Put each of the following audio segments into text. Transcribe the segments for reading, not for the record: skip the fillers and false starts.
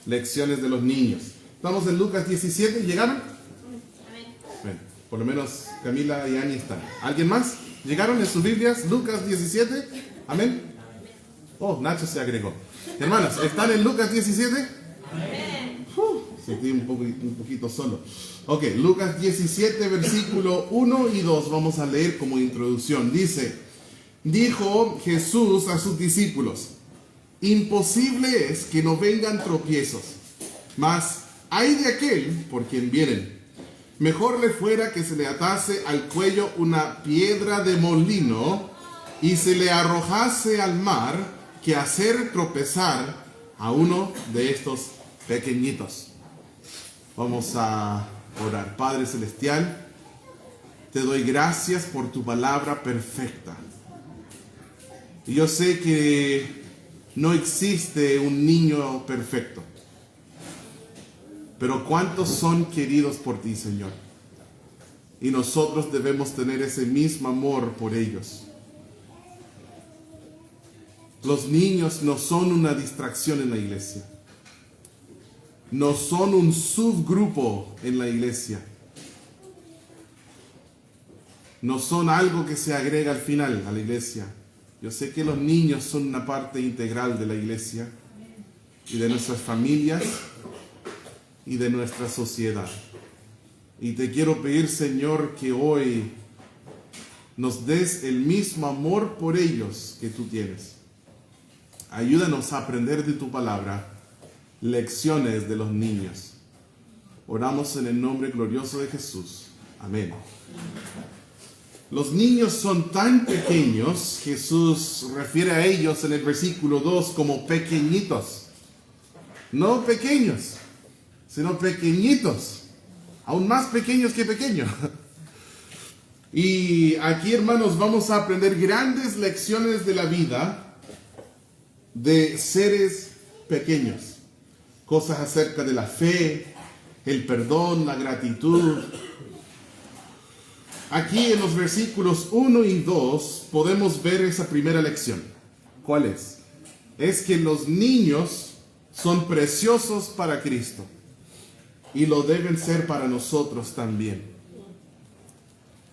lecciones de los niños. Estamos en Lucas 17, ¿llegaron? Bueno, por lo menos Camila y Ani están. ¿Alguien más? ¿Llegaron en sus Biblias? Lucas 17, amén. Oh, Nacho se agregó. Hermanos, ¿están en Lucas 17? Sentí un poquito solo. Ok, Lucas 17, versículo 1 y 2, vamos a leer como introducción. Dice, dijo Jesús a sus discípulos, imposible es que no vengan tropiezos, mas hay de aquel por quien vienen. Mejor le fuera que se le atase al cuello una piedra de molino y se le arrojase al mar que hacer tropezar a uno de estos pequeñitos. Vamos a orar. Padre Celestial, te doy gracias por tu palabra perfecta. Y yo sé que no existe un niño perfecto. Pero ¿cuántos son queridos por ti, Señor? Y nosotros debemos tener ese mismo amor por ellos. Los niños no son una distracción en la iglesia. No son un subgrupo en la iglesia. No son algo que se agrega al final a la iglesia. Yo sé que los niños son una parte integral de la iglesia y de nuestras familias y de nuestra sociedad. Y te quiero pedir, Señor, que hoy nos des el mismo amor por ellos que tú tienes. Ayúdanos a aprender de tu palabra lecciones de los niños. Oramos en el nombre glorioso de Jesús. Amén. Los niños son tan pequeños, Jesús refiere a ellos en el versículo 2 como pequeñitos. No pequeños, sino pequeñitos. Aún más pequeños que pequeños. Y aquí, hermanos, vamos a aprender grandes lecciones de la vida de seres pequeños. Cosas acerca de la fe, el perdón, la gratitud. Aquí en los versículos 1 y 2 podemos ver esa primera lección. ¿Cuál es? Es que los niños son preciosos para Cristo y lo deben ser para nosotros también.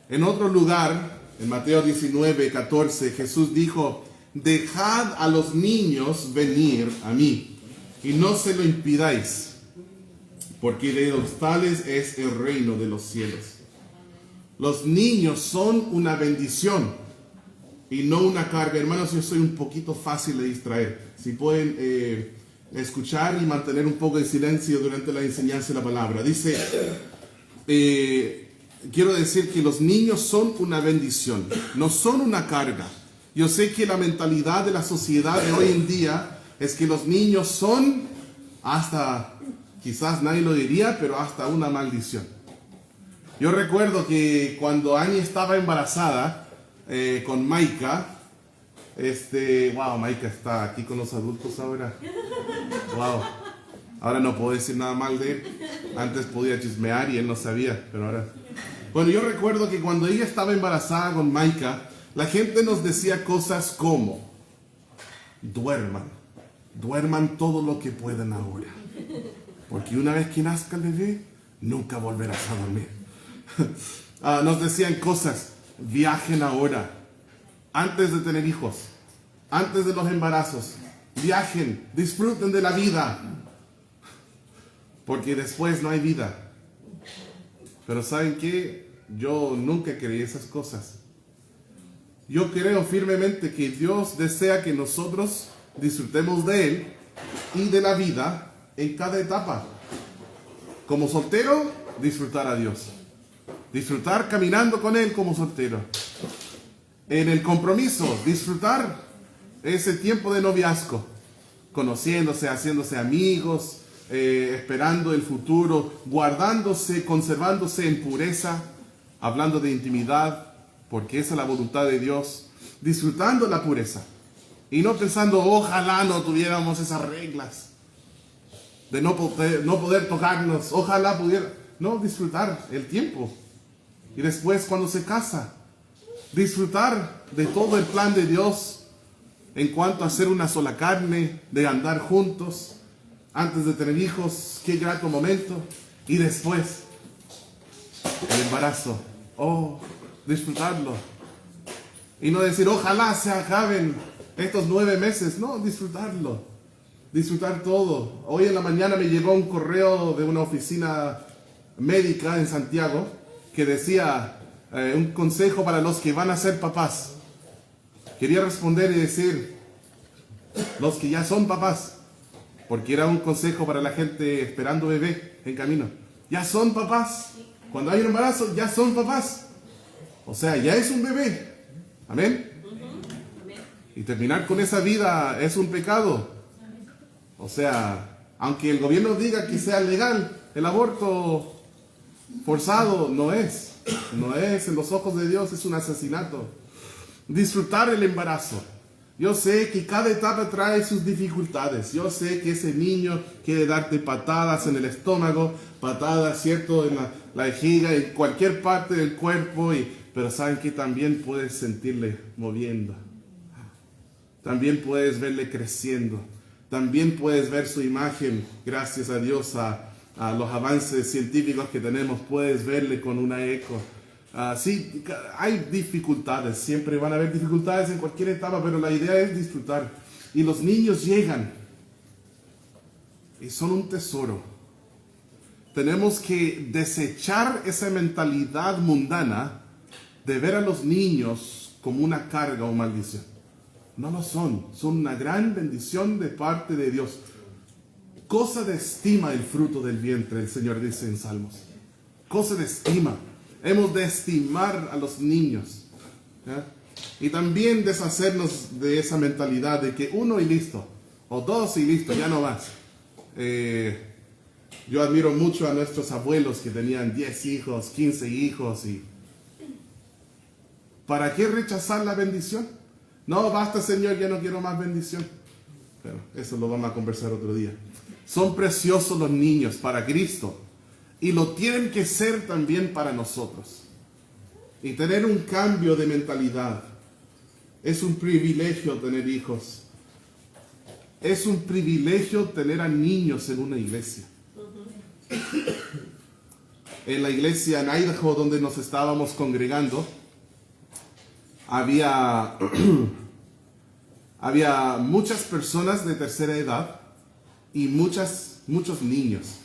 En otro lugar, en Mateo 19, 14, Jesús dijo, dejad a los niños venir a mí y no se lo impidáis, porque de los tales es el reino de los cielos. Los niños son una bendición y no una carga. Hermanos, yo soy un poquito fácil de distraer. Si pueden escuchar y mantener un poco de silencio durante la enseñanza de la palabra. Dice, quiero decir que los niños son una bendición, no son una carga. Yo sé que la mentalidad de la sociedad de hoy en día es que los niños son hasta, quizás nadie lo diría, pero hasta una maldición. Yo recuerdo que cuando Ani estaba embarazada con Maika, Maika está aquí con los adultos ahora. Wow. Ahora no puedo decir nada mal de él. Antes podía chismear y él no sabía, pero ahora. Bueno, yo recuerdo que cuando ella estaba embarazada con Maika, la gente nos decía cosas como, duerman todo lo que puedan ahora, porque una vez que nazca el bebé, nunca volverás a dormir. Nos decían cosas, viajen ahora, antes de tener hijos, antes de los embarazos, viajen, disfruten de la vida, porque después no hay vida. Pero ¿saben qué? Yo nunca creí esas cosas. Yo creo firmemente que Dios desea que nosotros disfrutemos de Él y de la vida en cada etapa. Como soltero, disfrutar a Dios. Disfrutar caminando con Él como soltero. En el compromiso, disfrutar ese tiempo de noviazgo. Conociéndose, haciéndose amigos, esperando el futuro, guardándose, conservándose en pureza, hablando de intimidad, porque esa es la voluntad de Dios. Disfrutando la pureza. Y no pensando, ojalá no tuviéramos esas reglas de no poder tocarnos, ojalá pudiera. No, disfrutar el tiempo. Y después cuando se casa, disfrutar de todo el plan de Dios en cuanto a ser una sola carne, de andar juntos, antes de tener hijos, qué grato momento. Y después, el embarazo. Oh, disfrutarlo. Y no decir, ojalá se acaben estos 9 meses. No, disfrutarlo. Disfrutar todo. Hoy en la mañana me llegó un correo de una oficina médica en Santiago que decía un consejo para los que van a ser papás. Quería responder y decir, los que ya son papás, porque era un consejo para la gente esperando bebé en camino. Ya son papás. Cuando hay un embarazo, ya son papás. O sea, ya es un bebé. Amén. Y terminar con esa vida es un pecado. O sea, aunque el gobierno diga que sea legal, el aborto forzado no es. No es, en los ojos de Dios es un asesinato. Disfrutar el embarazo. Yo sé que cada etapa trae sus dificultades. Yo sé que ese niño quiere darte patadas en el estómago, patadas, ¿cierto?, en la vejiga, en cualquier parte del cuerpo. Pero saben que también puedes sentirle moviendo. También puedes verle creciendo. También puedes ver su imagen, gracias a Dios, a los avances científicos que tenemos. Puedes verle con una eco. Sí, hay dificultades, siempre van a haber dificultades en cualquier etapa, pero la idea es disfrutar. Y los niños llegan y son un tesoro. Tenemos que desechar esa mentalidad mundana de ver a los niños como una carga o maldición. No lo son, son una gran bendición de parte de Dios. Cosa de estima el fruto del vientre, el Señor dice en Salmos. Cosa de estima. Hemos de estimar a los niños. ¿Ya? Y también deshacernos de esa mentalidad de que 1 y listo, o 2 y listo, ya no más. Yo admiro mucho a nuestros abuelos que tenían 10 hijos, 15 hijos. Y ¿para qué rechazar la bendición? No, basta, Señor, ya no quiero más bendición. Pero eso lo vamos a conversar otro día. Son preciosos los niños para Cristo. Y lo tienen que ser también para nosotros. Y tener un cambio de mentalidad. Es un privilegio tener hijos. Es un privilegio tener a niños en una iglesia. En la iglesia en Idaho, donde nos estábamos congregando, había muchas personas de tercera edad y muchos niños.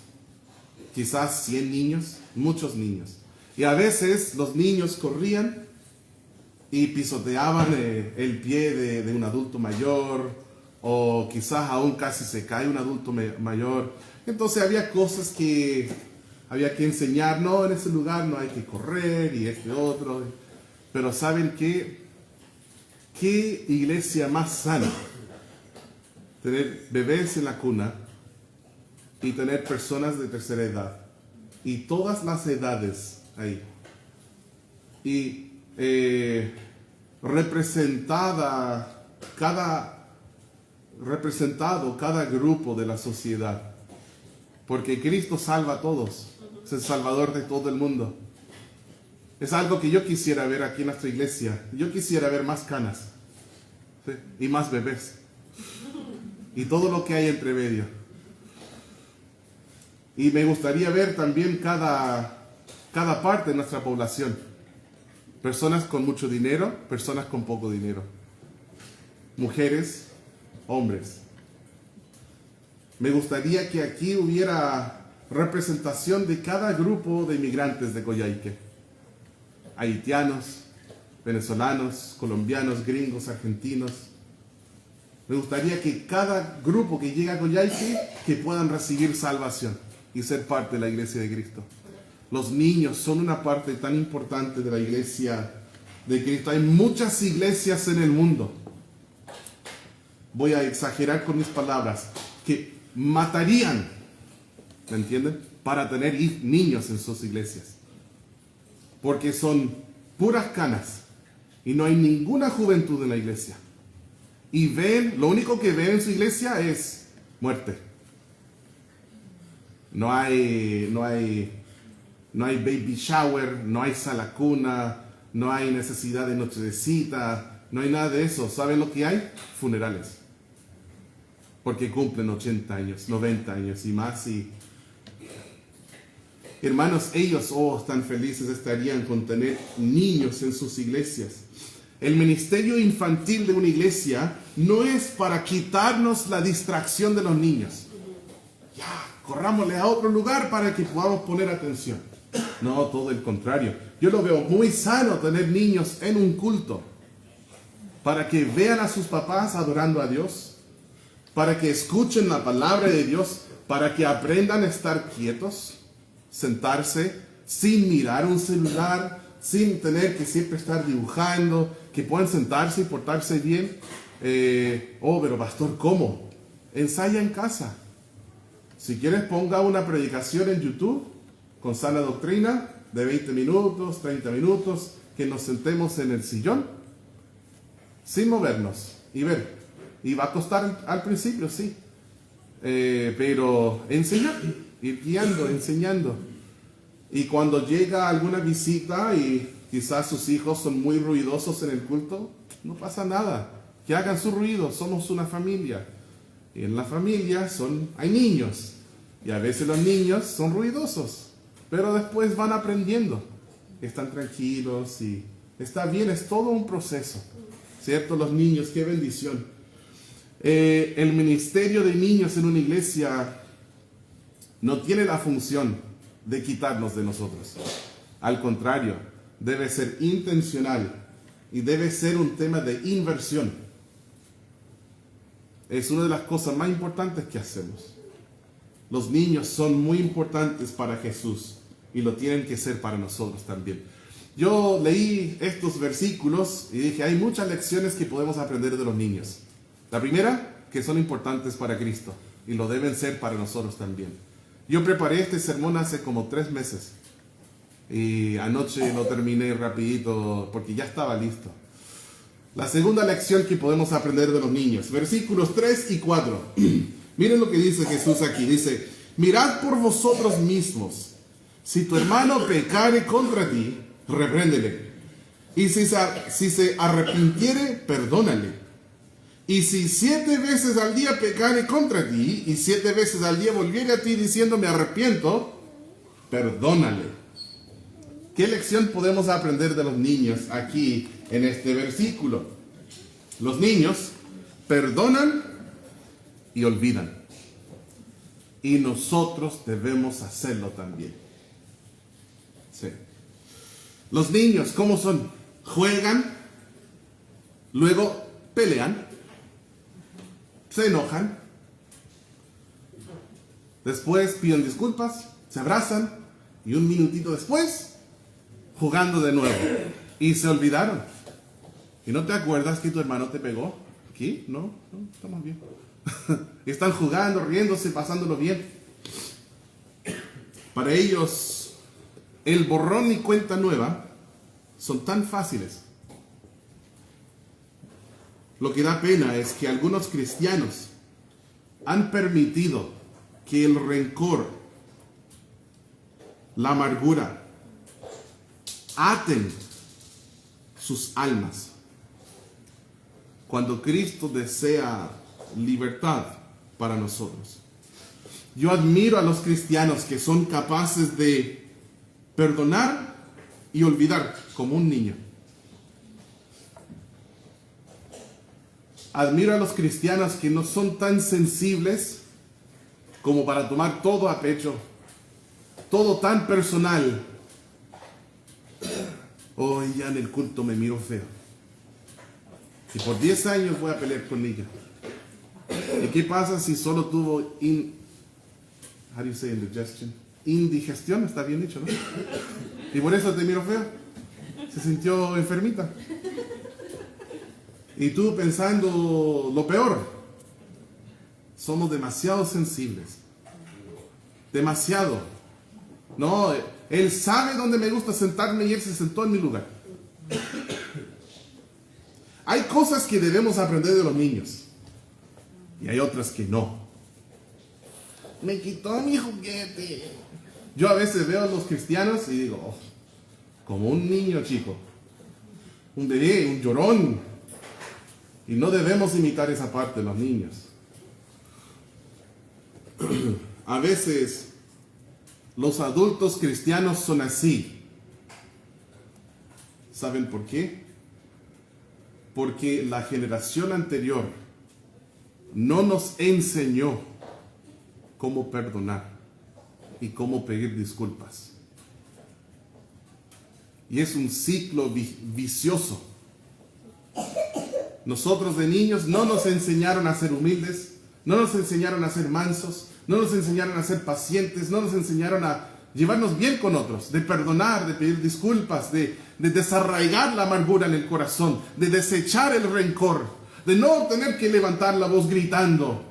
Quizás 100 niños, muchos niños. Y a veces los niños corrían y pisoteaban el pie de un adulto mayor, o quizás aún casi se cae un adulto mayor. Entonces había cosas que había que enseñar. No, en ese lugar no hay que correr y este otro. Pero ¿saben qué? ¿Qué iglesia más sana? Tener bebés en la cuna y tener personas de tercera edad. Y todas las edades ahí. Y representado cada grupo de la sociedad. Porque Cristo salva a todos. Es el Salvador de todo el mundo. Es algo que yo quisiera ver aquí en nuestra iglesia. Yo quisiera ver más canas, ¿sí?, y más bebés. Y todo lo que hay entre medio. Y me gustaría ver también cada parte de nuestra población. Personas con mucho dinero, personas con poco dinero. Mujeres, hombres. Me gustaría que aquí hubiera representación de cada grupo de inmigrantes de Coyhaique. Haitianos, venezolanos, colombianos, gringos, argentinos. Me gustaría que cada grupo que llega a Coyhaique que puedan recibir salvación y ser parte de la iglesia de Cristo. Los niños son una parte tan importante de la iglesia de Cristo. Hay muchas iglesias en el mundo, voy a exagerar con mis palabras, que matarían, ¿me entienden?, para tener niños en sus iglesias. Porque son puras canas y no hay ninguna juventud en la iglesia. Y lo único que ven en su iglesia es muerte. No hay baby shower, no hay sala cuna, no hay necesidad de noche de cita, no hay nada de eso. ¿Saben lo que hay? Funerales. porque cumplen 80 años, 90 años y más. Y hermanos, ellos tan felices estarían con tener niños en sus iglesias. El ministerio infantil de una iglesia no es para quitarnos la distracción de los niños. Ya, corrámosle a otro lugar para que podamos poner atención. No, todo el contrario. Yo lo veo muy sano tener niños en un culto, para que vean a sus papás adorando a Dios, para que escuchen la palabra de Dios, para que aprendan a estar quietos, sentarse sin mirar un celular, sin tener que siempre estar dibujando, que puedan sentarse y portarse bien. Pero pastor, ¿cómo? Ensaya en casa. Si quieres, ponga una predicación en YouTube con sana doctrina de 20 minutos, 30 minutos, que nos sentemos en el sillón sin movernos y ver. Y va a costar al principio, sí. Pero enseñar, ir guiando, enseñando. Y cuando llega alguna visita y quizás sus hijos son muy ruidosos en el culto, no pasa nada. Que hagan su ruido, somos una familia. Y en la familia hay niños. Y a veces los niños son ruidosos. Pero después van aprendiendo. Están tranquilos y está bien, es todo un proceso. ¿Cierto? Los niños, qué bendición. El ministerio de niños en una iglesia no tiene la función de quitarnos de nosotros. Al contrario, debe ser intencional y debe ser un tema de inversión. Es una de las cosas más importantes que hacemos. Los niños son muy importantes para Jesús y lo tienen que ser para nosotros también. Yo leí estos versículos y dije, hay muchas lecciones que podemos aprender de los niños. La primera, que son importantes para Cristo y lo deben ser para nosotros también. Yo preparé este sermón hace como 3 meses y anoche lo terminé rapidito porque ya estaba listo. La segunda lección que podemos aprender de los niños, versículos 3 y 4. Miren lo que dice Jesús aquí. Dice, mirad por vosotros mismos. Si tu hermano pecare contra ti, repréndele. Y si se arrepintiere, perdónale. Y si 7 veces al día pecare contra ti, y 7 veces al día volviere a ti diciendo me arrepiento, perdónale. ¿Qué lección podemos aprender de los niños aquí en este versículo? Los niños perdonan y olvidan. Y nosotros debemos hacerlo también. Sí. Los niños, ¿cómo son? Juegan, luego pelean, se enojan, después piden disculpas, se abrazan y un minutito después jugando de nuevo y se olvidaron. ¿Y no te acuerdas que tu hermano te pegó? ¿Aquí? No, estamos bien. Están jugando, riéndose, pasándolo bien. Para ellos, el borrón y cuenta nueva son tan fáciles. Lo que da pena es que algunos cristianos han permitido que el rencor, la amargura, aten sus almas. Cuando Cristo desea libertad para nosotros. Yo admiro a los cristianos que son capaces de perdonar y olvidar como un niño. Admiro a los cristianos que no son tan sensibles como para tomar todo a pecho, todo tan personal. Hoy ya en el culto me miro feo. Y por 10 años voy a pelear con ella. ¿Y qué pasa si solo tuvo indigestión? Está bien dicho, ¿no? Y por eso te miro feo. Se sintió enfermita. Y tú pensando lo peor. Somos demasiado sensibles. Demasiado. No, él sabe dónde me gusta sentarme y él se sentó en mi lugar. Hay cosas que debemos aprender de los niños. Y hay otras que no. Me quitó mi juguete. Yo a veces veo a los cristianos y digo, como un niño chico. Un bebé, un llorón. Y no debemos imitar esa parte de los niños. A veces los adultos cristianos son así. ¿Saben por qué? Porque la generación anterior no nos enseñó cómo perdonar y cómo pedir disculpas. Y es un ciclo vicioso. Nosotros de niños no nos enseñaron a ser humildes, no nos enseñaron a ser mansos, no nos enseñaron a ser pacientes, no nos enseñaron a llevarnos bien con otros, de perdonar, de pedir disculpas, de desarraigar la amargura en el corazón, de desechar el rencor, de no tener que levantar la voz gritando,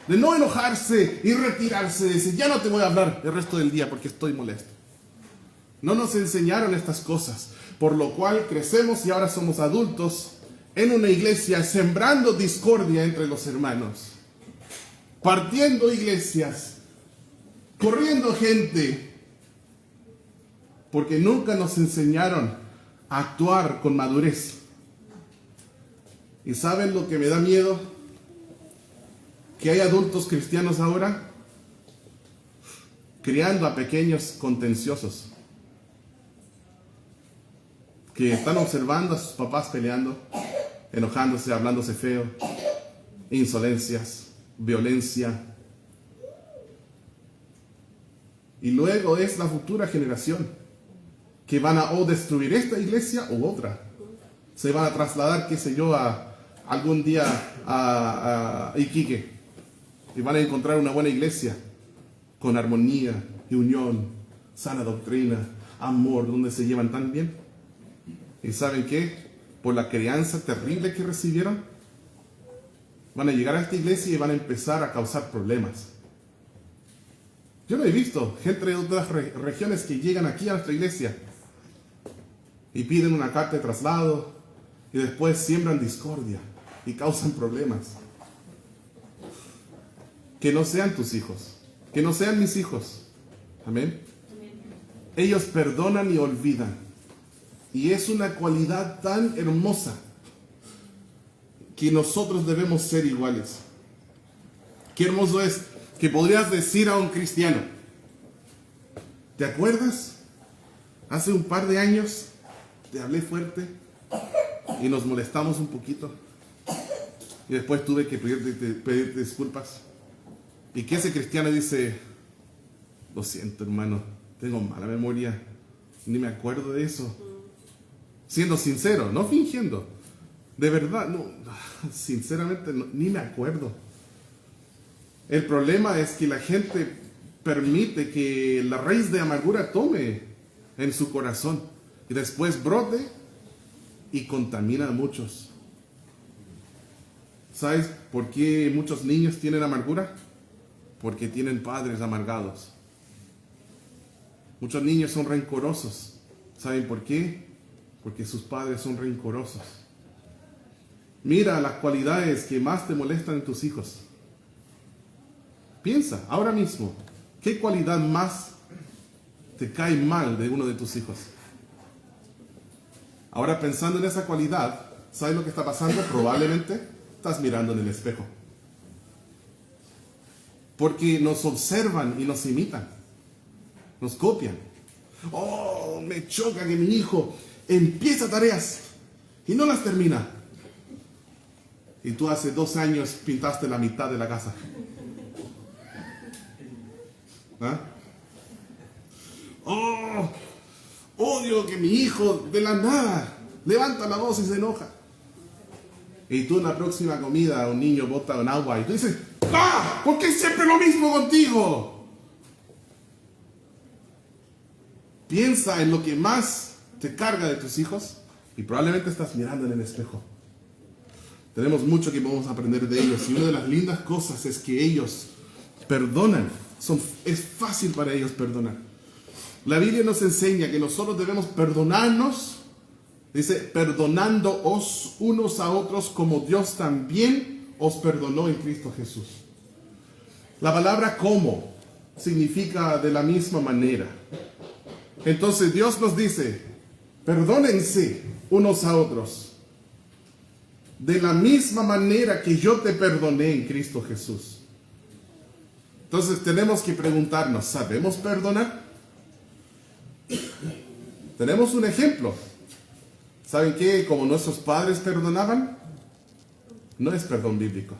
de no enojarse y retirarse, de decir, ya no te voy a hablar el resto del día porque estoy molesto. No nos enseñaron estas cosas, por lo cual crecemos y ahora somos adultos en una iglesia sembrando discordia entre los hermanos, partiendo iglesias, corriendo gente, porque nunca nos enseñaron a actuar con madurez. ¿Y saben lo que me da miedo? Que hay adultos cristianos ahora criando a pequeños contenciosos, que están observando a sus papás peleando, enojándose, hablándose feo, insolencias, violencia. Y luego es la futura generación que van a o destruir esta iglesia u otra. Se van a trasladar, qué sé yo, algún día a Iquique y van a encontrar una buena iglesia con armonía y unión, sana doctrina, amor, donde se llevan tan bien. ¿Y saben qué? Por la crianza terrible que recibieron, van a llegar a esta iglesia y van a empezar a causar problemas. Yo lo he visto, gente de otras regiones que llegan aquí a nuestra iglesia y piden una carta de traslado y después siembran discordia y causan problemas. Que no sean tus hijos, que no sean mis hijos. Amén. Ellos perdonan y olvidan. Y es una cualidad tan hermosa que nosotros debemos ser iguales. Qué hermoso es que podrías decir a un cristiano, ¿te acuerdas? Hace un par de años te hablé fuerte y nos molestamos un poquito y después tuve que pedirte disculpas. Y que ese cristiano dice, lo siento hermano, tengo mala memoria, ni me acuerdo de eso. Siendo sincero, no fingiendo. De verdad, no, sinceramente, no, ni me acuerdo. El problema es que la gente permite que la raíz de amargura tome en su corazón y después brote y contamina a muchos. ¿Sabes por qué muchos niños tienen amargura? Porque tienen padres amargados. Muchos niños son rencorosos. ¿Saben por qué? Porque sus padres son rencorosos. Mira las cualidades que más te molestan en tus hijos. Piensa, ahora mismo, ¿qué cualidad más te cae mal de uno de tus hijos? Ahora pensando en esa cualidad, ¿sabes lo que está pasando? Probablemente estás mirando en el espejo. Porque nos observan y nos imitan. Nos copian. Oh, me choca que mi hijo empieza tareas y no las termina. Y tú hace 2 años pintaste la mitad de la casa. ¿Ah? Oh, odio que mi hijo de la nada levanta la voz y se enoja. Y tú en la próxima comida un niño bota en agua y tú dices, ¡ah! ¿Por qué es siempre lo mismo contigo? Piensa en lo que más te carga de tus hijos y probablemente estás mirando en el espejo. Tenemos mucho que podemos aprender de ellos y una de las lindas cosas es que ellos perdonan. Es fácil para ellos perdonar. La Biblia nos enseña que nosotros debemos perdonarnos, dice, perdonándoos unos a otros como Dios también os perdonó en Cristo Jesús. La palabra como significa de la misma manera. Entonces Dios nos dice, perdónense unos a otros de la misma manera que yo te perdoné en Cristo Jesús. Entonces tenemos que preguntarnos, ¿sabemos perdonar? Tenemos un ejemplo. ¿Saben qué? Como nuestros padres perdonaban, no es perdón bíblico.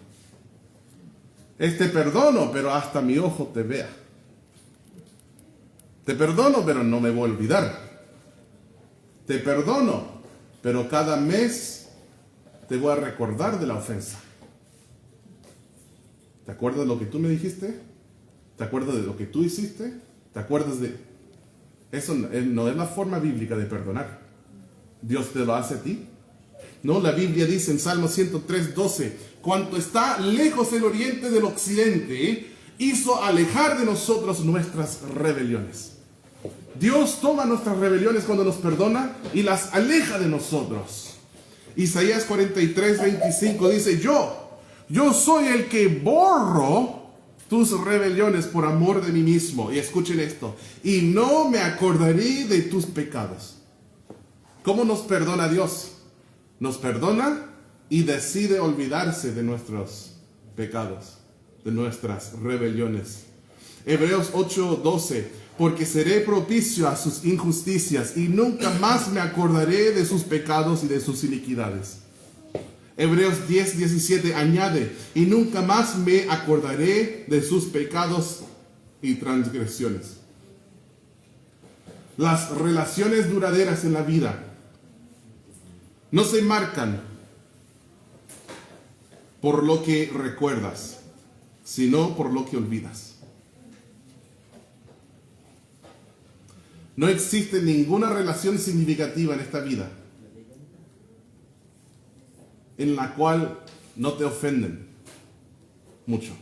Te perdono, pero hasta mi ojo te vea. Te perdono, pero no me voy a olvidar. Te perdono, pero cada mes te voy a recordar de la ofensa. ¿Te acuerdas de lo que tú me dijiste? ¿Te acuerdas de lo que tú hiciste? ¿Te acuerdas de...? Eso no es la forma bíblica de perdonar. ¿Dios te lo hace a ti? No, la Biblia dice en Salmo 103:12, cuanto está lejos el oriente del occidente, hizo alejar de nosotros nuestras rebeliones. Dios toma nuestras rebeliones cuando nos perdona y las aleja de nosotros. Isaías 43:25 dice, yo soy el que borro tus rebeliones por amor de mí mismo. Y escuchen esto, y no me acordaré de tus pecados. ¿Cómo nos perdona Dios? Nos perdona y decide olvidarse de nuestros pecados, de nuestras rebeliones. Hebreos 8:12, porque seré propicio a sus injusticias y nunca más me acordaré de sus pecados y de sus iniquidades. Hebreos 10:17 añade, y nunca más me acordaré de sus pecados y transgresiones. Las relaciones duraderas en la vida no se marcan por lo que recuerdas, sino por lo que olvidas. No existe ninguna relación significativa en esta vida en la cual no te ofenden mucho.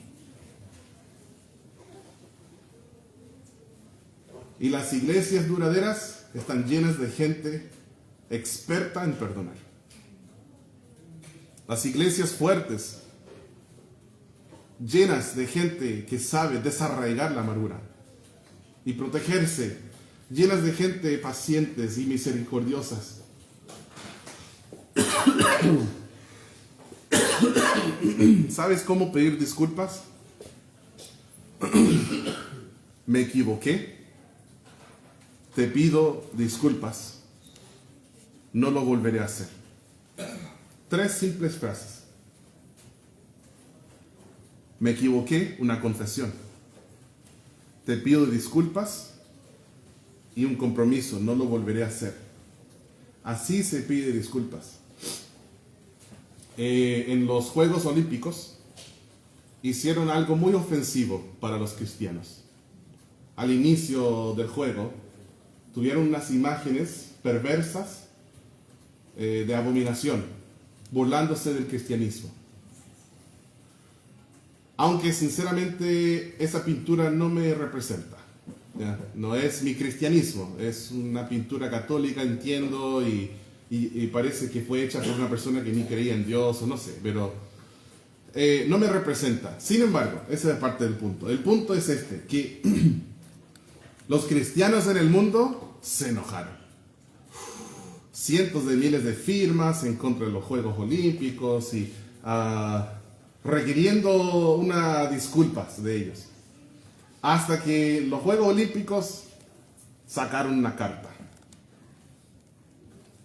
Y las iglesias duraderas están llenas de gente experta en perdonar. Las iglesias fuertes, llenas de gente que sabe desarraigar la amargura y protegerse, llenas de gente pacientes y misericordiosas. ¿Sabes cómo pedir disculpas? Me equivoqué. Te pido disculpas. No lo volveré a hacer. 3 simples frases. Me equivoqué, una confesión. Te pido disculpas y un compromiso. No lo volveré a hacer. Así se pide disculpas. En los Juegos Olímpicos hicieron algo muy ofensivo para los cristianos. Al inicio del juego tuvieron unas imágenes perversas de abominación, burlándose del cristianismo. Aunque sinceramente esa pintura no me representa. ¿Ya? No es mi cristianismo, es una pintura católica, entiendo, y parece que fue hecha por una persona que ni creía en Dios, o no sé, pero no me representa. Sin embargo, esa es parte del punto. El punto es que los cristianos en el mundo se enojaron. Cientos de miles de firmas en contra de los Juegos Olímpicos y requiriendo unas disculpas de ellos. Hasta que los Juegos Olímpicos sacaron una carta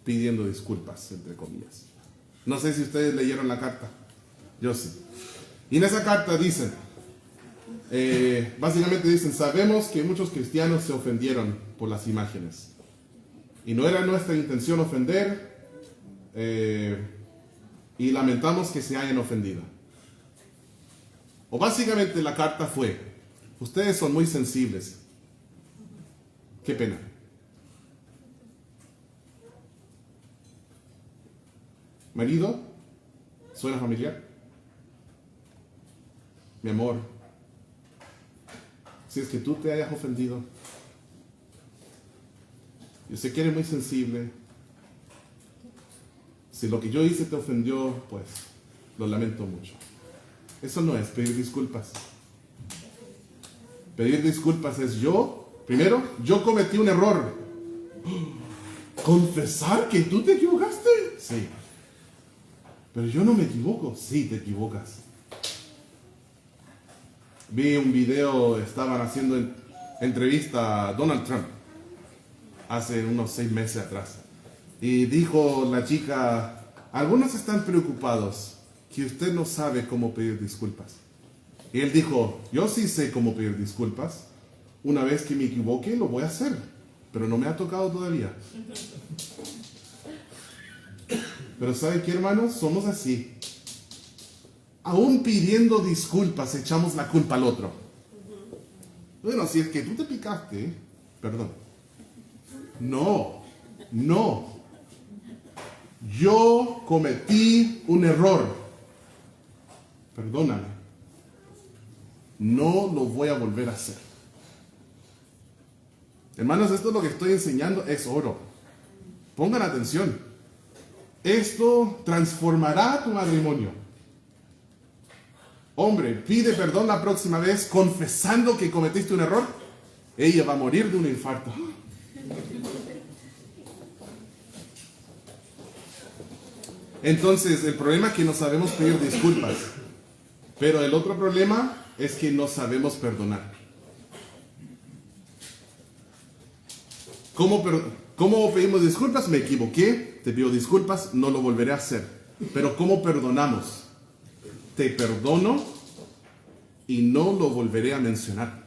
pidiendo disculpas, entre comillas. No sé si ustedes leyeron la carta. Yo sí. Y en esa carta dicen, básicamente dicen, sabemos que muchos cristianos se ofendieron por las imágenes. Y no era nuestra intención ofender, y lamentamos que se hayan ofendido. O básicamente la carta fue, ustedes son muy sensibles. Qué pena. Marido, ¿suena familiar? Mi amor, si es que tú te hayas ofendido, yo sé que eres muy sensible. Si lo que yo hice te ofendió, pues lo lamento mucho. Eso no es pedir disculpas. Pedir disculpas es primero, yo cometí un error. ¿Confesar que tú te equivocaste? Sí. Pero yo no me equivoco. Sí, te equivocas. Vi un video, estaban haciendo entrevista a Donald Trump hace unos 6 meses atrás. Y dijo la chica, algunos están preocupados que usted no sabe cómo pedir disculpas. Y él dijo, yo sí sé cómo pedir disculpas. Una vez que me equivoque, lo voy a hacer. Pero no me ha tocado todavía. Pero ¿sabe qué, hermanos? Somos así. Aún pidiendo disculpas, echamos la culpa al otro. Bueno, si es que tú te picaste, perdón. No. Yo cometí un error. Perdóname. No lo voy a volver a hacer. Hermanos, esto es lo que estoy enseñando, es oro. Pongan atención. Esto transformará tu matrimonio. Hombre, pide perdón la próxima vez confesando que cometiste un error. Ella va a morir de un infarto. Entonces, el problema es que no sabemos pedir disculpas. Pero el otro problema es que no sabemos perdonar. ¿Cómo pedimos disculpas? Me equivoqué, te pido disculpas, no lo volveré a hacer. Pero ¿cómo perdonamos? Te perdono y no lo volveré a mencionar.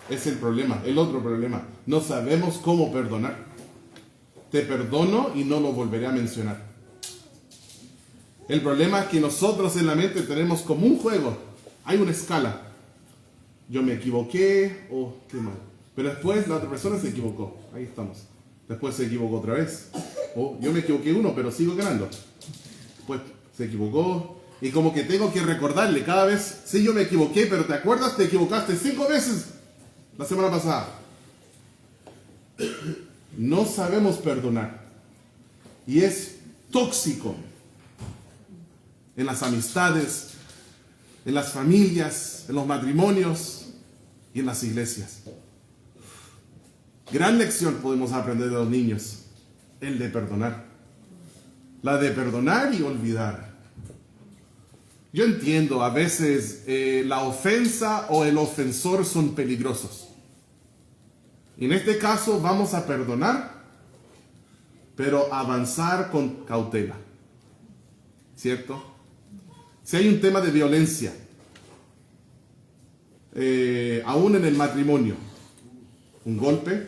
Es el problema, el otro problema. No sabemos cómo perdonar. Te perdono y no lo volveré a mencionar. El problema es que nosotros en la mente tenemos como un juego. Hay una escala. Yo me equivoqué, qué mal. Pero después la otra persona se equivocó. Ahí estamos. Después se equivocó otra vez. Yo me equivoqué uno, pero sigo ganando. Después se equivocó. Y como que tengo que recordarle cada vez. Sí, yo me equivoqué, pero ¿te acuerdas? Te equivocaste 5 veces la semana pasada. No sabemos perdonar. Y es tóxico. En las amistades, en las familias, en los matrimonios y en las iglesias. Gran lección podemos aprender de los niños, el de perdonar. La de perdonar y olvidar. Yo entiendo, a veces la ofensa o el ofensor son peligrosos. En este caso vamos a perdonar, pero avanzar con cautela. ¿Cierto? Si hay un tema de violencia, aún en el matrimonio, un golpe,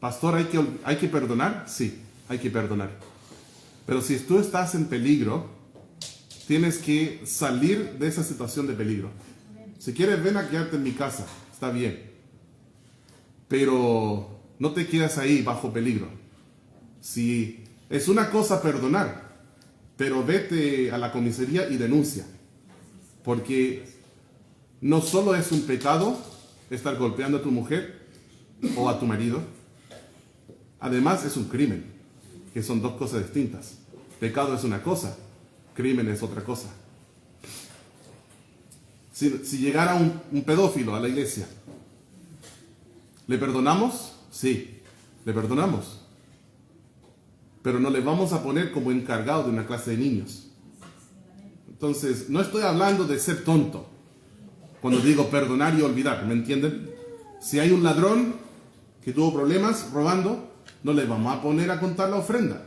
pastor, ¿hay que perdonar? Sí, hay que perdonar. Pero si tú estás en peligro, tienes que salir de esa situación de peligro. Si quieres, ven a quedarte en mi casa, está bien. Pero no te quedas ahí bajo peligro. Si es una cosa perdonar, pero vete a la comisaría y denuncia. Porque no solo es un pecado estar golpeando a tu mujer o a tu marido, además es un crimen, que son dos cosas distintas. Pecado es una cosa, crimen es otra cosa. Si llegara un pedófilo a la iglesia, ¿le perdonamos? Sí, le perdonamos. Pero no le vamos a poner como encargado de una clase de niños. Entonces, no estoy hablando de ser tonto. Cuando digo perdonar y olvidar, ¿me entienden? Si hay un ladrón que tuvo problemas robando, no le vamos a poner a contar la ofrenda.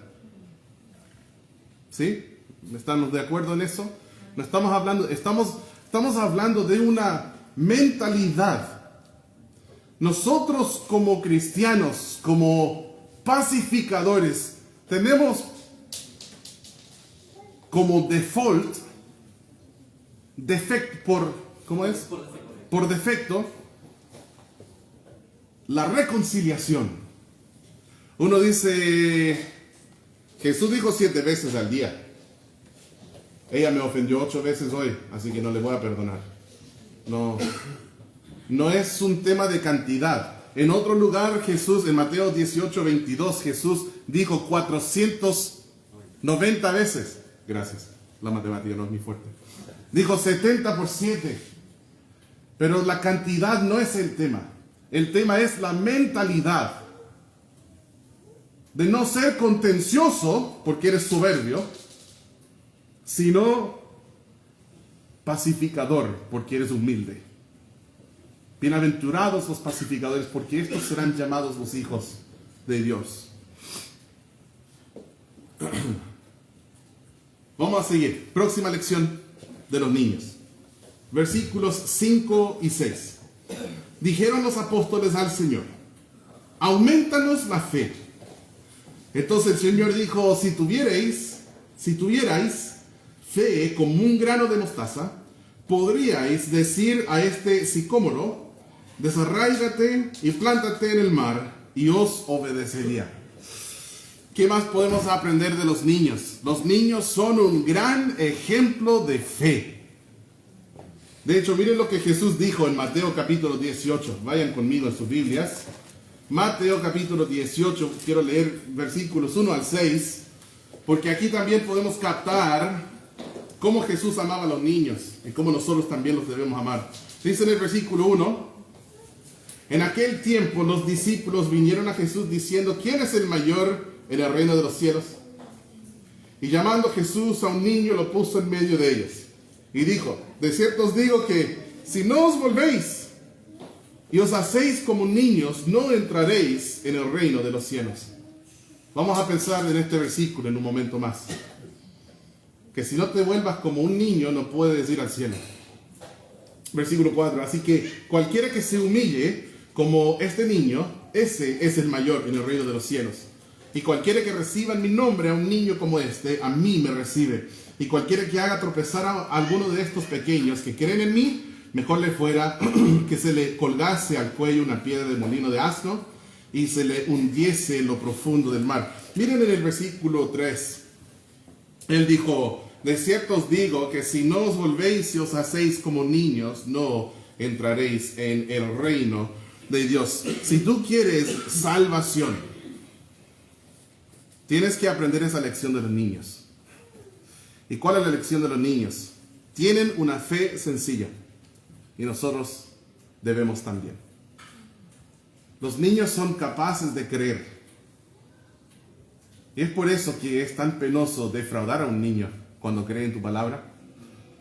¿Sí? ¿Estamos de acuerdo en eso? No estamos hablando, estamos hablando de una mentalidad. Nosotros como cristianos, como pacificadores, tenemos como por defecto, la reconciliación. Uno dice, Jesús dijo 7 veces al día. Ella me ofendió 8 veces hoy, así que no le voy a perdonar. No es un tema de cantidad. En otro lugar, Jesús, en Mateo 18:22, Jesús dijo 490 veces. Gracias, la matemática no es muy fuerte. Dijo 70 por 7. Pero la cantidad no es el tema. El tema es la mentalidad. De no ser contencioso, porque eres soberbio, sino pacificador, porque eres humilde. Bienaventurados los pacificadores, porque estos serán llamados los hijos de Dios. Vamos a seguir. Próxima lección de los niños. Versículos 5 y 6. Dijeron los apóstoles al Señor: aumentanos la fe. Entonces el Señor dijo: si tuvierais fe como un grano de mostaza, podríais decir a este sicómoro: desarráigate y plántate en el mar, y os obedecería. ¿Qué más podemos aprender de los niños? Los niños son un gran ejemplo de fe. De hecho, miren lo que Jesús dijo en Mateo capítulo 18. Vayan conmigo en sus Biblias. Mateo capítulo 18, quiero leer versículos 1 al 6, porque aquí también podemos captar cómo Jesús amaba a los niños y cómo nosotros también los debemos amar. Dice en el versículo 1: en aquel tiempo los discípulos vinieron a Jesús diciendo: ¿quién es el mayor en el reino de los cielos? Y llamando Jesús a un niño, lo puso en medio de ellos y dijo: de cierto os digo que si no os volvéis y os hacéis como niños, no entraréis en el reino de los cielos. Vamos a pensar en este versículo en un momento más. Que si no te vuelvas como un niño, no puedes ir al cielo. Versículo 4. Así que cualquiera que se humille como este niño, ese es el mayor en el reino de los cielos. Y cualquiera que reciba en mi nombre a un niño como este, a mí me recibe. Y cualquiera que haga tropezar a alguno de estos pequeños que creen en mí, mejor le fuera que se le colgase al cuello una piedra de molino de asno y se le hundiese en lo profundo del mar. Miren en el versículo 3. Él dijo: de cierto os digo que si no os volvéis y os hacéis como niños, no entraréis en el reino de Dios. Si tú quieres salvación, tienes que aprender esa lección de los niños. ¿Y cuál es la lección de los niños? Tienen una fe sencilla. Y nosotros debemos también. Los niños son capaces de creer. Y es por eso que es tan penoso defraudar a un niño cuando cree en tu palabra,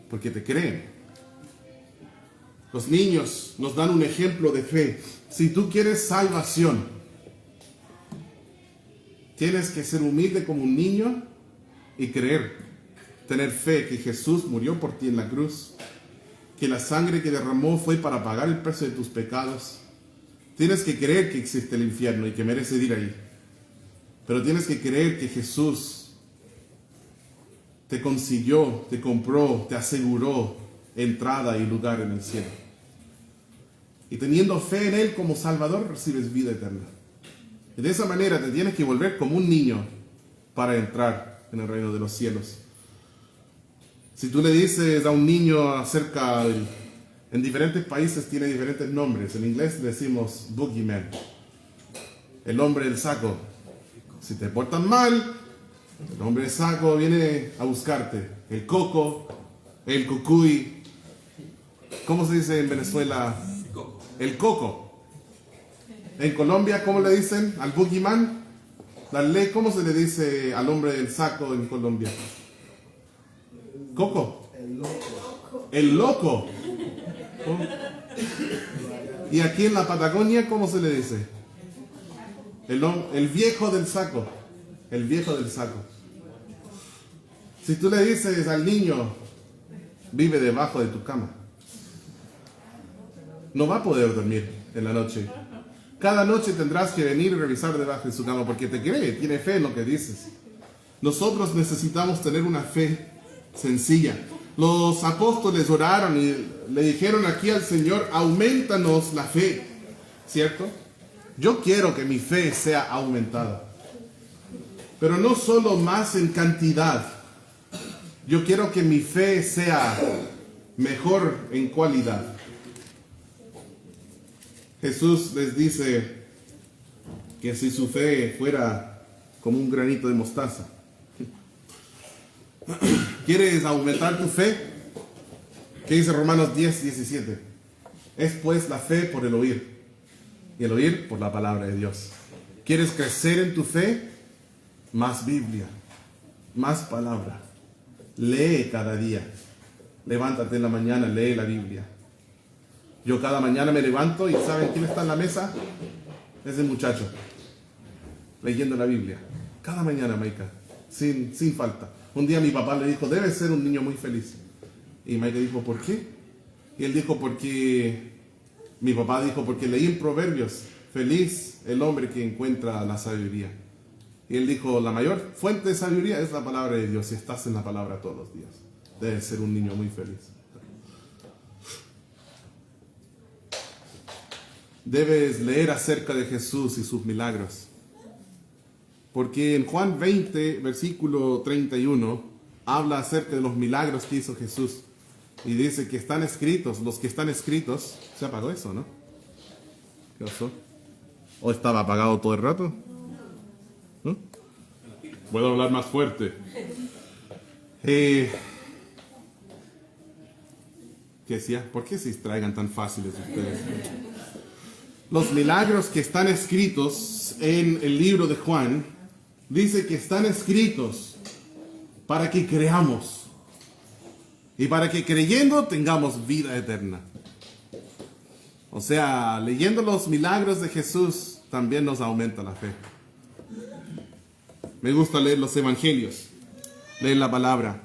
porque te creen. Los niños nos dan un ejemplo de fe. Si tú quieres salvación, tienes que ser humilde como un niño y creer, tener fe que Jesús murió por ti en la cruz, que la sangre que derramó fue para pagar el precio de tus pecados. Tienes que creer que existe el infierno y que mereces ir ahí. Pero tienes que creer que Jesús te consiguió, te compró, te aseguró entrada y lugar en el cielo. Y teniendo fe en Él como Salvador, recibes vida eterna. Y de esa manera te tienes que volver como un niño para entrar en el reino de los cielos. Si tú le dices a un niño acerca en diferentes países tiene diferentes nombres. En inglés decimos boogeyman, el hombre del saco. Si te portas mal, el hombre del saco viene a buscarte. El coco, el cucuy. ¿Cómo se dice en Venezuela? El coco. En Colombia, ¿cómo le dicen al boogeyman? ¿Cómo se le dice al hombre del saco en Colombia? Coco. El loco. El loco. ¿Oh? Y aquí en la Patagonia, ¿cómo se le dice? El viejo del saco. El viejo del saco. Si tú le dices al niño: vive debajo de tu cama, no va a poder dormir en la noche. Cada noche tendrás que venir y revisar debajo de su cama porque te cree, tiene fe en lo que dices. Nosotros necesitamos tener una fe sencilla. Los apóstoles oraron y le dijeron aquí al Señor: aumentanos la fe, ¿cierto? Yo quiero que mi fe sea aumentada, pero no solo más en cantidad. Yo quiero que mi fe sea mejor en cualidad. Jesús les dice que si su fe fuera como un granito de mostaza. ¿Quieres aumentar tu fe? ¿Qué dice Romanos 10:17? Es pues la fe por el oír, y el oír por la palabra de Dios. ¿Quieres crecer en tu fe? Más Biblia, más palabra. Lee cada día. Levántate en la mañana, lee la Biblia. Yo cada mañana me levanto y ¿saben quién está en la mesa? Ese muchacho, leyendo la Biblia. Cada mañana, Maika, sin falta. Un día mi papá le dijo, debes ser un niño muy feliz. Y Maika dijo, ¿por qué? Y él dijo, mi papá dijo, porque leí en Proverbios, feliz el hombre que encuentra la sabiduría. Y él dijo, la mayor fuente de sabiduría es la palabra de Dios. Si estás en la palabra todos los días, debes ser un niño muy feliz. Debes leer acerca de Jesús y sus milagros. Porque en Juan 20, versículo 31, habla acerca de los milagros que hizo Jesús. Y dice que están escritos, los que están escritos. Se apagó eso, ¿no? ¿Qué pasó? ¿O estaba apagado todo el rato? ¿No? Puedo hablar más fuerte. ¿Qué decía? ¿Por qué se distraigan tan fáciles ustedes? Los milagros que están escritos en el libro de Juan, dice que están escritos para que creamos y para que creyendo tengamos vida eterna. O sea, leyendo los milagros de Jesús también nos aumenta la fe. Me gusta leer los evangelios, leer la palabra.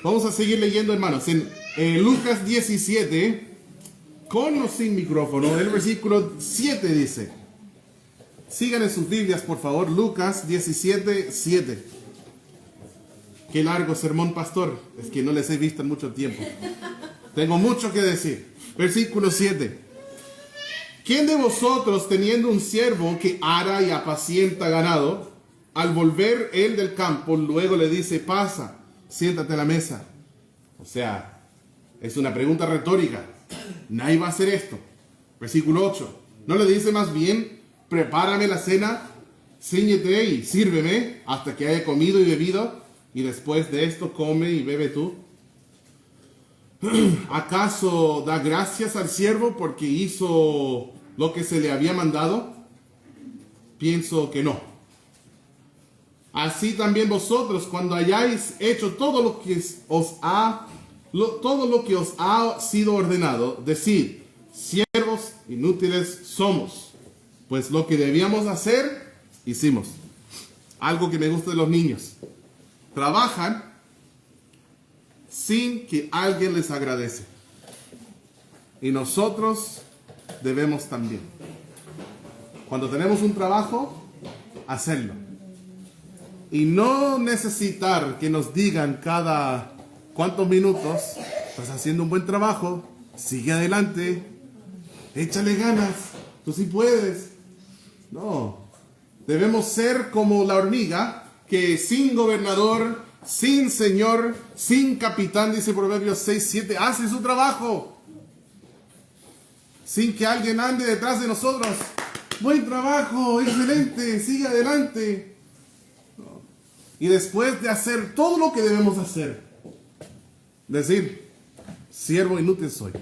Vamos a seguir leyendo, hermanos, en Lucas 17, con o sin micrófono, el versículo 7 dice. Sigan en sus Biblias, por favor, Lucas 17, 7. Qué largo sermón, pastor. Es que no les he visto en mucho tiempo. Tengo mucho que decir. Versículo 7. ¿Quién de vosotros, teniendo un siervo que ara y apacienta ganado, al volver él del campo, luego le dice, pasa, siéntate a la mesa? O sea, es una pregunta retórica. Nadie va a hacer esto. Versículo 8. ¿No le dice más bien, prepárame la cena, cíñete y sírveme hasta que haya comido y bebido, y después de esto come y bebe tú? ¿Acaso da gracias al siervo porque hizo lo que se le había mandado? Pienso que no. Así también vosotros, cuando hayáis hecho todo lo que os ha sido ordenado, decid, siervos inútiles somos, pues lo que debíamos hacer, hicimos. Algo que me gusta de los niños. Trabajan sin que alguien les agradece. Y nosotros debemos también. Cuando tenemos un trabajo, hacerlo. Y no necesitar que nos digan cada cuántos minutos, estás haciendo un buen trabajo, sigue adelante, échale ganas, tú sí puedes. No, debemos ser como la hormiga, que sin gobernador, sin señor, sin capitán, dice Proverbios 6, 7, hace su trabajo. Sin que alguien ande detrás de nosotros. Buen trabajo, excelente, sigue adelante. No. Y después de hacer todo lo que debemos hacer, decir, siervo inútil soy.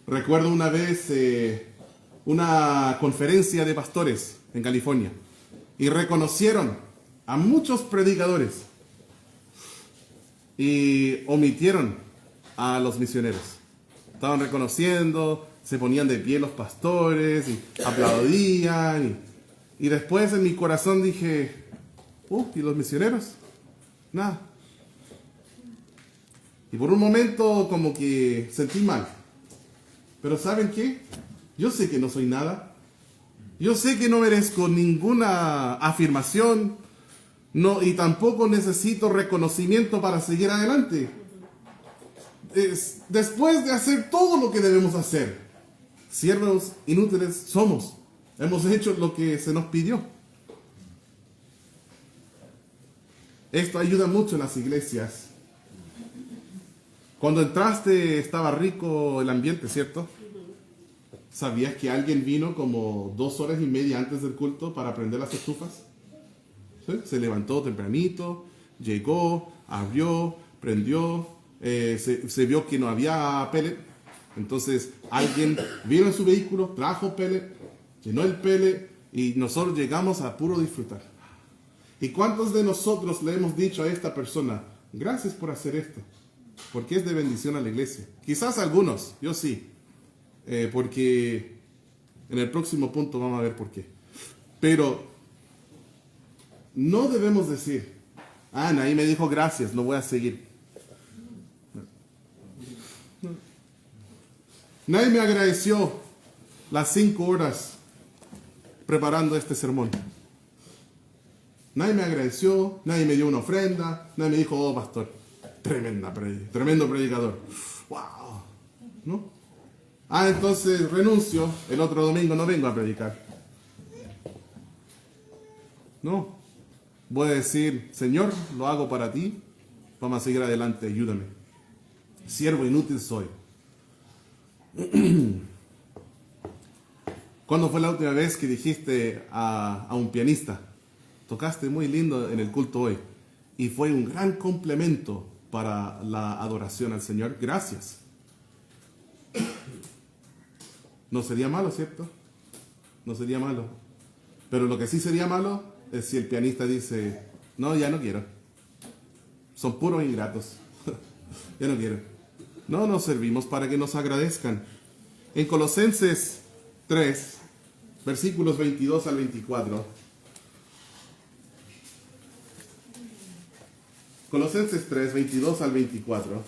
Recuerdo una vez una conferencia de pastores en California y reconocieron a muchos predicadores y omitieron a los misioneros. Estaban reconociendo, se ponían de pie los pastores y aplaudían y después en mi corazón dije, ¿y los misioneros? Nada. Y por un momento como que sentí mal. Pero ¿saben qué? Yo sé que no soy nada. Yo sé que no merezco ninguna afirmación. No, y tampoco necesito reconocimiento para seguir adelante. Después de hacer todo lo que debemos hacer, siervos inútiles somos. Hemos hecho lo que se nos pidió. Esto ayuda mucho en las iglesias. Cuando entraste estaba rico el ambiente, ¿cierto? ¿Sabías que alguien vino como 2 horas y media antes del culto para prender las estufas? ¿Sí? Se levantó tempranito, llegó, abrió, prendió, se vio que no había pellet. Entonces alguien vino en su vehículo, trajo pellet, llenó el pellet y nosotros llegamos a puro disfrutar. ¿Y cuántos de nosotros le hemos dicho a esta persona, gracias por hacer esto, porque es de bendición a la iglesia? Quizás algunos, yo sí, porque en el próximo punto vamos a ver por qué. Pero no debemos decir, Nadie me dijo gracias, no voy a seguir. Nadie me agradeció las 5 horas preparando este sermón. Nadie me agradeció, nadie me dio una ofrenda, nadie me dijo, oh pastor, tremendo predicador. Wow. ¿No? Entonces renuncio, el otro domingo no vengo a predicar. No. Voy a decir, Señor, lo hago para ti, vamos a seguir adelante, ayúdame. Siervo inútil soy. ¿Cuándo fue la última vez que dijiste a un pianista, tocaste muy lindo en el culto hoy y fue un gran complemento para la adoración al Señor? Gracias. No sería malo, ¿cierto? No sería malo. Pero lo que sí sería malo es si el pianista dice, no, ya no quiero. Son puros ingratos. Ya no quiero. No nos servimos para que nos agradezcan. En Colosenses 3, versículos 22 al 24. Colosenses 3, 22 al 24.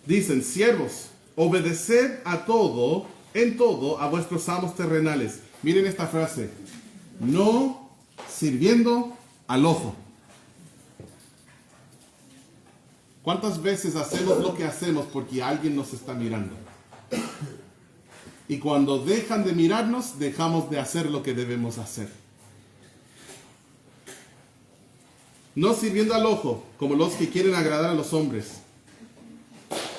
Dicen, siervos, obedeced en todo a vuestros amos terrenales. Miren esta frase, no sirviendo al ojo. ¿Cuántas veces hacemos lo que hacemos porque alguien nos está mirando? Y cuando dejan de mirarnos, dejamos de hacer lo que debemos hacer. No sirviendo al ojo, como los que quieren agradar a los hombres.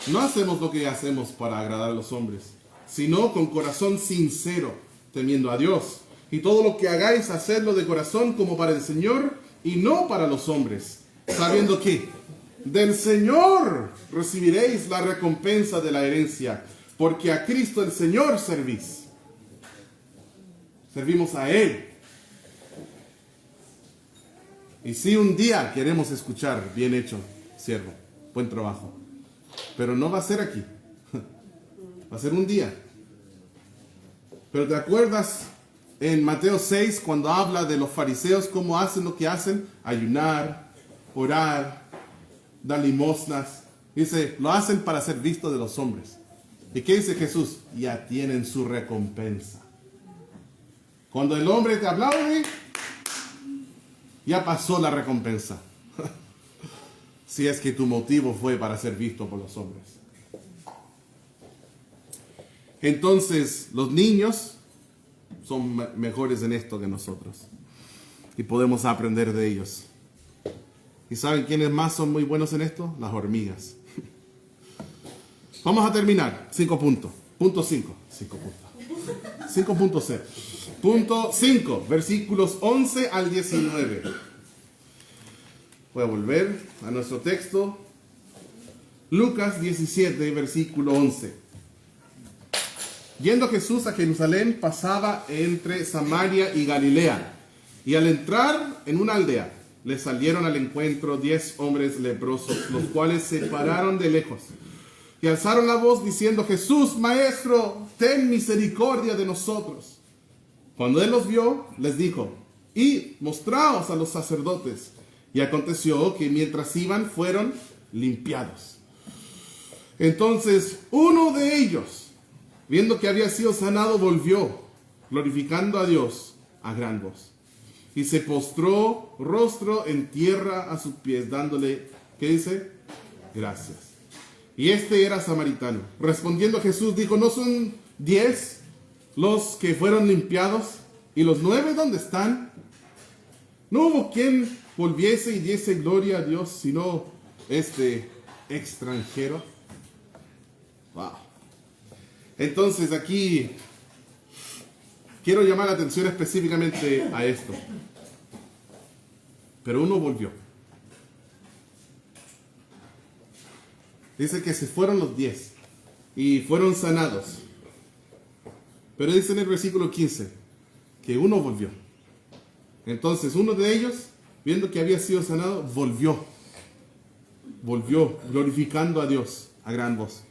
No hacemos lo que hacemos para agradar a los hombres, sino con corazón sincero, temiendo a Dios. Y todo lo que hagáis, hacedlo de corazón como para el Señor y no para los hombres, sabiendo que del Señor recibiréis la recompensa de la herencia, porque a Cristo el Señor servís. Servimos a Él. Y si un día queremos escuchar, bien hecho, siervo, buen trabajo, pero no va a ser aquí, va a ser un día. Pero ¿te acuerdas en Mateo 6 cuando habla de los fariseos, cómo hacen lo que hacen? Ayunar, orar, dar limosnas. Dice, lo hacen para ser vistos de los hombres. ¿Y qué dice Jesús? Ya tienen su recompensa. Cuando el hombre te aplaude, ya pasó la recompensa. Si es que tu motivo fue para ser visto por los hombres. Entonces, los niños son mejores en esto que nosotros. Y podemos aprender de ellos. ¿Y saben quiénes más son muy buenos en esto? Las hormigas. Vamos a terminar. 5 puntos. Punto 5. 5 puntos. 5.0. Punto 5. Versículos 11 al 19. Voy a volver a nuestro texto. Lucas 17, versículo 11. Yendo Jesús a Jerusalén, pasaba entre Samaria y Galilea. Y al entrar en una aldea, le salieron al encuentro 10 hombres leprosos, los cuales se pararon de lejos y alzaron la voz diciendo, Jesús, Maestro, ten misericordia de nosotros. Cuando él los vio, les dijo, id, mostraos a los sacerdotes. Y aconteció que mientras iban, fueron limpiados. Entonces, uno de ellos, viendo que había sido sanado, volvió, glorificando a Dios a gran voz. Y se postró rostro en tierra a sus pies, dándole, ¿qué dice? Gracias. Y este era samaritano. Respondiendo Jesús dijo, ¿no son 10 los que fueron limpiados? ¿Y los 9 dónde están? No hubo quien volviese y diese gloria a Dios, sino este extranjero. Wow. Entonces aquí quiero llamar la atención específicamente a esto. Pero uno volvió. Dice que se fueron los 10 y fueron sanados. Pero dice en el versículo 15 que uno volvió. Entonces uno de ellos, viendo que había sido sanado, volvió glorificando a Dios a gran voz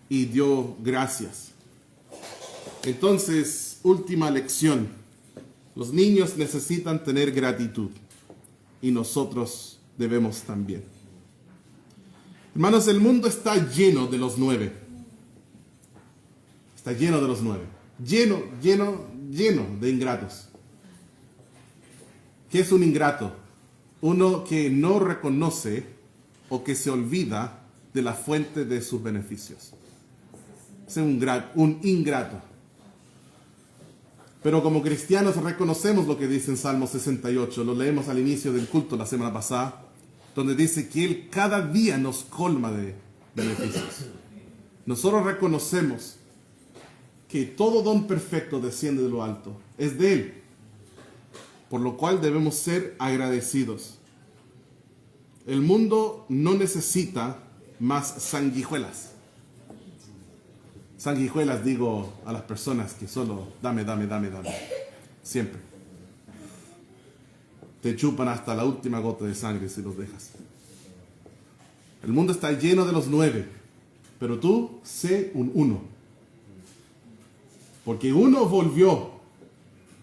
y dio gracias. Entonces, última lección. Los niños necesitan tener gratitud y nosotros debemos también. Hermanos, el mundo está lleno de los 9. Está lleno de los 9. Lleno de ingratos. ¿Qué es un ingrato? Uno que no reconoce o que se olvida de la fuente de sus beneficios. Es un ingrato. Pero como cristianos reconocemos lo que dice en Salmo 68, lo leemos al inicio del culto la semana pasada, donde dice que Él cada día nos colma de beneficios. Nosotros reconocemos que todo don perfecto desciende de lo alto, es de Él, por lo cual debemos ser agradecidos. El mundo no necesita más sanguijuelas. Sanguijuelas digo a las personas que solo dame. Siempre. Te chupan hasta la última gota de sangre si los dejas. El mundo está lleno de los 9, pero tú sé un 1. Porque uno volvió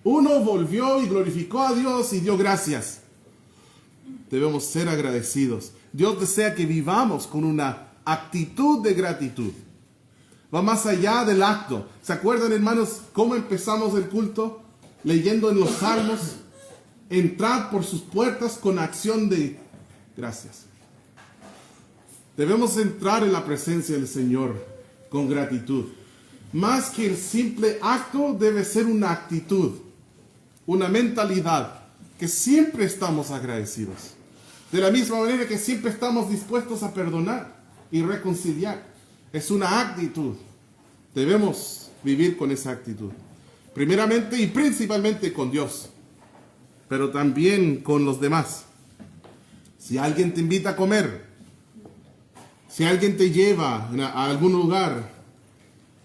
y glorificó a Dios y dio gracias. Debemos ser agradecidos. Dios desea que vivamos con una actitud de gratitud. Va más allá del acto. ¿Se acuerdan, hermanos, cómo empezamos el culto? Leyendo en los Salmos, entrad por sus puertas con acción de gracias. Debemos entrar en la presencia del Señor con gratitud. Más que el simple acto, debe ser una actitud, una mentalidad, que siempre estamos agradecidos. De la misma manera que siempre estamos dispuestos a perdonar y reconciliar. Es una actitud. Debemos vivir con esa actitud. Primeramente y principalmente con Dios, pero también con los demás. Si alguien te invita a comer, si alguien te lleva a algún lugar,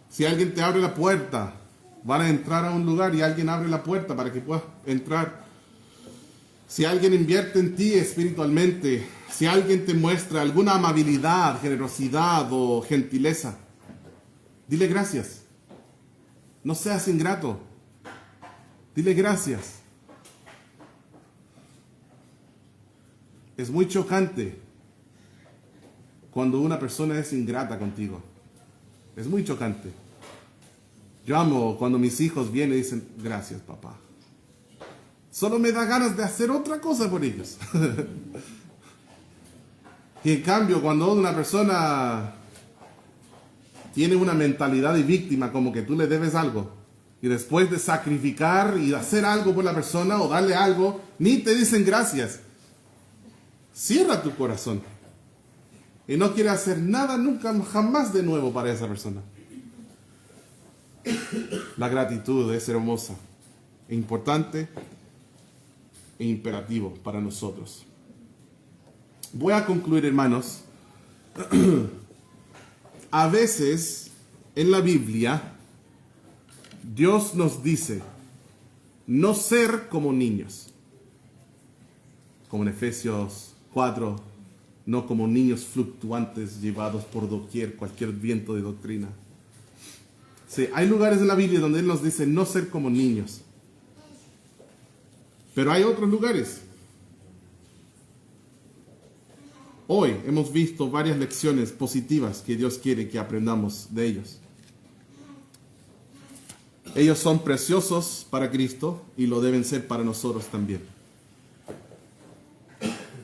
si alguien te abre la puerta, van a entrar a un lugar y alguien abre la puerta para que puedas entrar. Si alguien invierte en ti espiritualmente, si alguien te muestra alguna amabilidad, generosidad o gentileza, dile gracias. No seas ingrato. Dile gracias. Es muy chocante cuando una persona es ingrata contigo. Es muy chocante. Yo amo cuando mis hijos vienen y dicen, gracias, papá. Solo me da ganas de hacer otra cosa por ellos. Y en cambio, cuando una persona tiene una mentalidad de víctima, como que tú le debes algo, y después de sacrificar y hacer algo por la persona o darle algo, ni te dicen gracias, cierra tu corazón y no quiere hacer nada nunca, jamás de nuevo para esa persona. La gratitud es hermosa, importante e imperativo para nosotros. Voy a concluir, hermanos. A veces en la Biblia Dios nos dice no ser como niños, como en Efesios 4, no como niños fluctuantes llevados por doquier, cualquier viento de doctrina. Sí, hay lugares en la Biblia donde Él nos dice no ser como niños, pero hay otros lugares. Hoy hemos visto varias lecciones positivas que Dios quiere que aprendamos de ellos. Ellos son preciosos para Cristo y lo deben ser para nosotros también.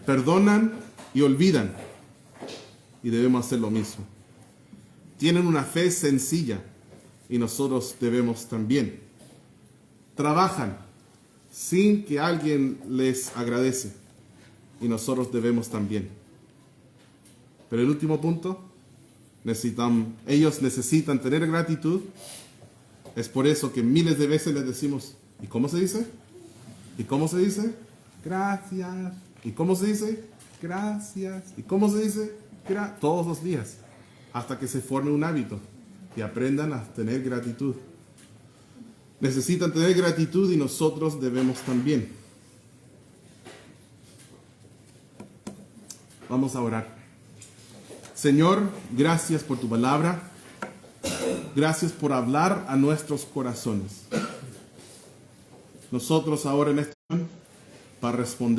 Perdonan y olvidan y debemos hacer lo mismo. Tienen una fe sencilla y nosotros debemos también. Trabajan sin que alguien les agradece y nosotros debemos también. Pero el último punto, ellos necesitan tener gratitud. Es por eso que miles de veces les decimos, ¿y cómo se dice? ¿Y cómo se dice? Gracias. ¿Y cómo se dice? Gracias. ¿Y cómo se dice? Todos los días, hasta que se forme un hábito y aprendan a tener gratitud. Necesitan tener gratitud y nosotros debemos también. Vamos a orar. Señor, gracias por tu palabra. Gracias por hablar a nuestros corazones. Nosotros ahora en este momento, para responder